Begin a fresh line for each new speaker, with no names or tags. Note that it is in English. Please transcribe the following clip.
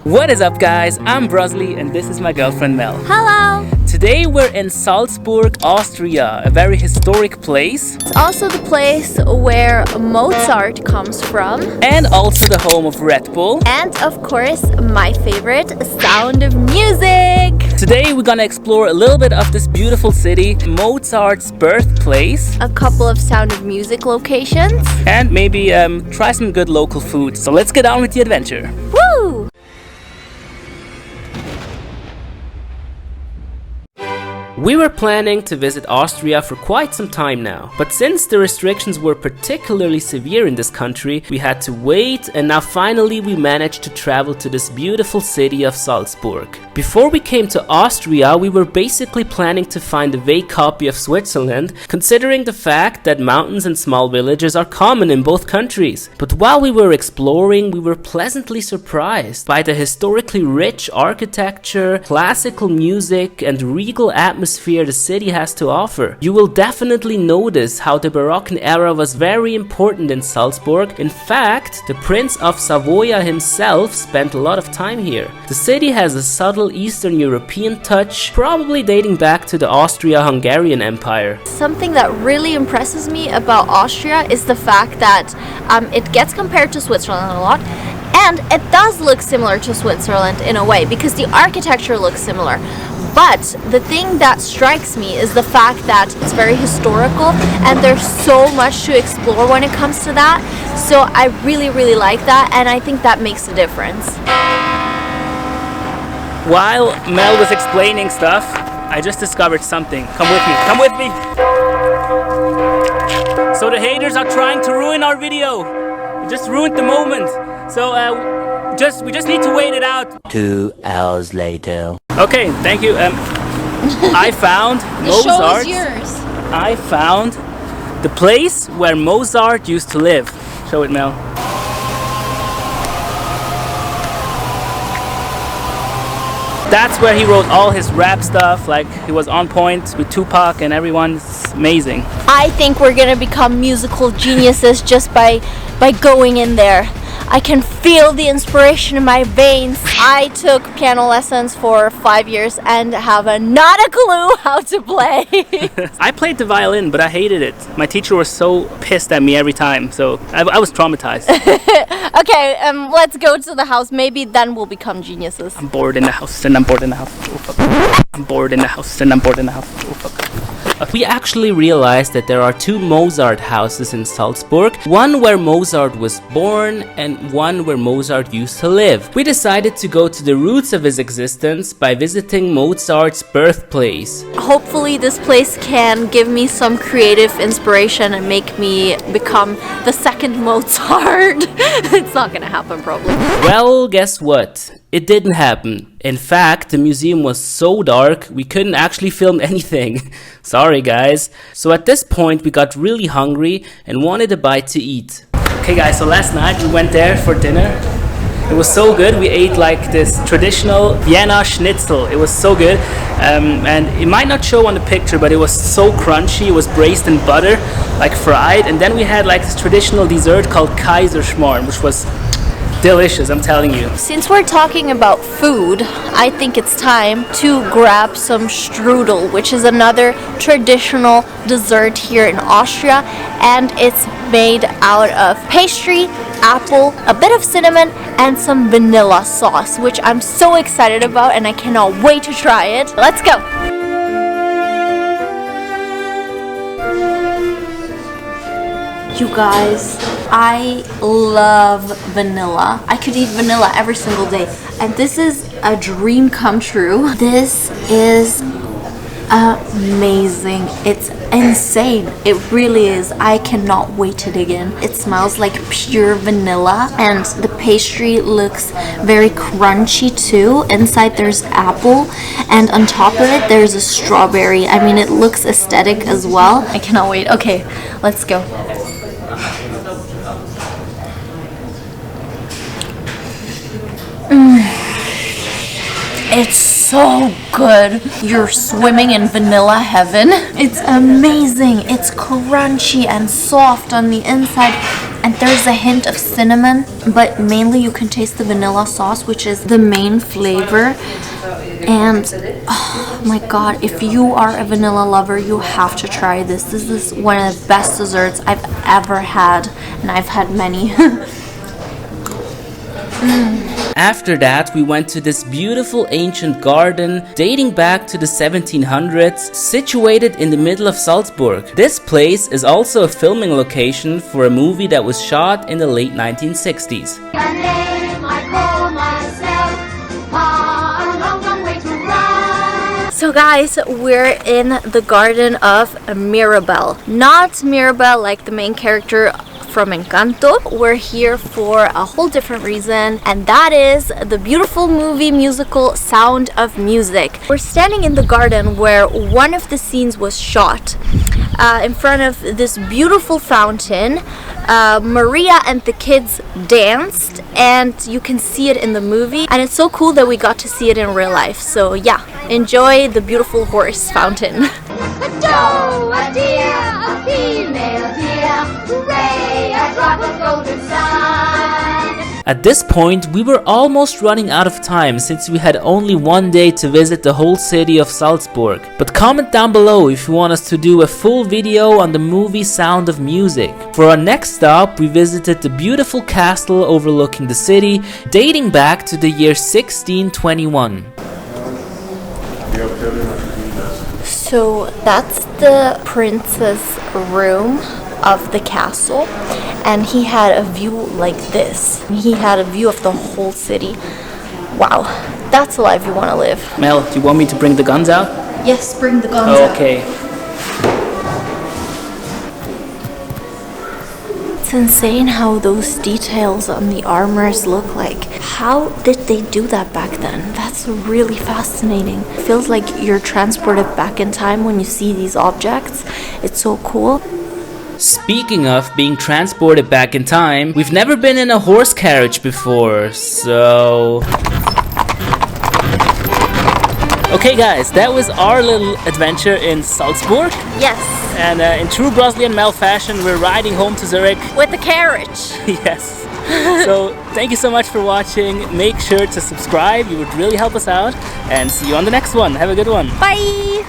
What is up, guys? I'm Bruzzli and this is my girlfriend Mel.
Hello!
Today we're in Salzburg, Austria, a very historic place.
It's also the place where Mozart comes from.
And also the home of Red Bull.
And of course, my favorite, Sound of Music!
Today we're gonna explore a little bit of this beautiful city, Mozart's birthplace.
A couple of Sound of Music locations.
And maybe try some good local food. So let's get on with the adventure.
Woo!
We were planning to visit Austria for quite some time now, but since the restrictions were particularly severe in this country, we had to wait, and now finally we managed to travel to this beautiful city of Salzburg. Before we came to Austria, we were basically planning to find a vague copy of Switzerland, considering the fact that mountains and small villages are common in both countries. But while we were exploring, we were pleasantly surprised by the historically rich architecture, classical music, and regal atmosphere the city has to offer. You will definitely notice how the Baroque era was very important in Salzburg. In fact, the Prince of Savoy himself spent a lot of time here. The city has a subtle Eastern European touch, probably dating back to the Austria-Hungarian Empire.
Something that really impresses me about Austria is the fact that it gets compared to Switzerland a lot. And it does look similar to Switzerland in a way because the architecture looks similar. But the thing that strikes me is the fact that it's very historical and there's so much to explore when it comes to that. So I really like that, and I think that makes a difference.
While Mel was explaining stuff, I just discovered something. Come with me, come with me! So the haters are trying to ruin our video. We just ruined the moment. So we just need to wait it out.
2 hours later.
Okay, thank you. I found Mozart.
The show is yours.
I found the place where Mozart used to live. Show it, Mel. That's where he wrote all his rap stuff. Like, he was on point with Tupac and everyone. It's amazing.
I think we're gonna become musical geniuses just by going in there. I can feel the inspiration in my veins. I took piano lessons for 5 years and have not a clue how to play.
I played the violin, but I hated it. My teacher was so pissed at me every time, so I was traumatized.
Okay, let's go to the house. Maybe then we'll become geniuses.
I'm bored in the house, and I'm bored in the house. Oh, fuck. I'm bored in the house, and I'm bored in the house. Oh, fuck.
We actually realized that there are 2 Mozart houses in Salzburg, one where Mozart was born and one where Mozart used to live. We decided to go to the roots of his existence by visiting Mozart's birthplace.
Hopefully this place can give me some creative inspiration and make me become the second Mozart. It's not gonna happen probably.
Well, guess what? It didn't happen. In fact, the museum was so dark, we couldn't actually film anything. Sorry guys. So at this point we got really hungry and wanted a bite to eat.
Okay guys, so last night we went there for dinner. It was so good. We ate like this traditional Vienna schnitzel. It was so good. And it might not show on the picture, but it was so crunchy. It was braised in butter, like fried. And then we had like this traditional dessert called Kaiserschmarrn, which was delicious, I'm telling you.
Since we're talking about food, I think it's time to grab some strudel, which is another traditional dessert here in Austria, and it's made out of pastry, apple, a bit of cinnamon, and some vanilla sauce, which I'm so excited about and I cannot wait to try it. Let's go! You guys, I love vanilla. I could eat vanilla every single day. And this is a dream come true. This is amazing. It's insane. It really is. I cannot wait to dig in. It smells like pure vanilla and the pastry looks very crunchy too. Inside there's apple and on top of it there's a strawberry. I mean, it looks aesthetic as well. I cannot wait. Okay, let's go. It's so good. You're swimming in vanilla heaven. It's amazing. It's crunchy and soft on the inside. And there's a hint of cinnamon, but mainly you can taste the vanilla sauce, which is the main flavor. And oh my god, if you are a vanilla lover, you have to try this. This is one of the best desserts I've ever had, and I've had many.
After that, we went to this beautiful ancient garden dating back to the 1700s, situated in the middle of Salzburg. This place is also a filming location for a movie that was shot in the late 1960s.
So guys, we're in the garden of Mirabell. Not Mirabell like the main character from Encanto. We're here for a whole different reason, and that is the beautiful movie musical Sound of Music. We're standing in the garden where one of the scenes was shot. In front of this beautiful fountain, Maria and the kids danced, and you can see it in the movie, and it's so cool that we got to see it in real life. So yeah, enjoy the beautiful horse fountain.
A doe, a deer, a female deer, hooray, a drop of golden sun.
At this point, we were almost running out of time since we had only one day to visit the whole city of Salzburg. But comment down below if you want us to do a full video on the movie Sound of Music. For our next stop, we visited the beautiful castle overlooking the city, dating back to the year 1621.
So that's the prince's room of the castle, and he had a view like this. He had a view of the whole city. Wow, that's a life you want to live.
Mel, do you want me to bring the guns out?
Yes, bring the guns out.
Okay.
It's insane how those details on the armors look like. How did they do that back then? That's really fascinating. It feels like you're transported back in time when you see these objects. It's so cool.
Speaking of being transported back in time, we've never been in a horse carriage before, so... Okay guys, that was our little adventure in Salzburg.
Yes.
And in true Bruzzli Mel fashion, we're riding home to Zurich.
With the carriage.
Yes. So thank you so much for watching. Make sure to subscribe, you would really help us out. And see you on the next one. Have a good one.
Bye.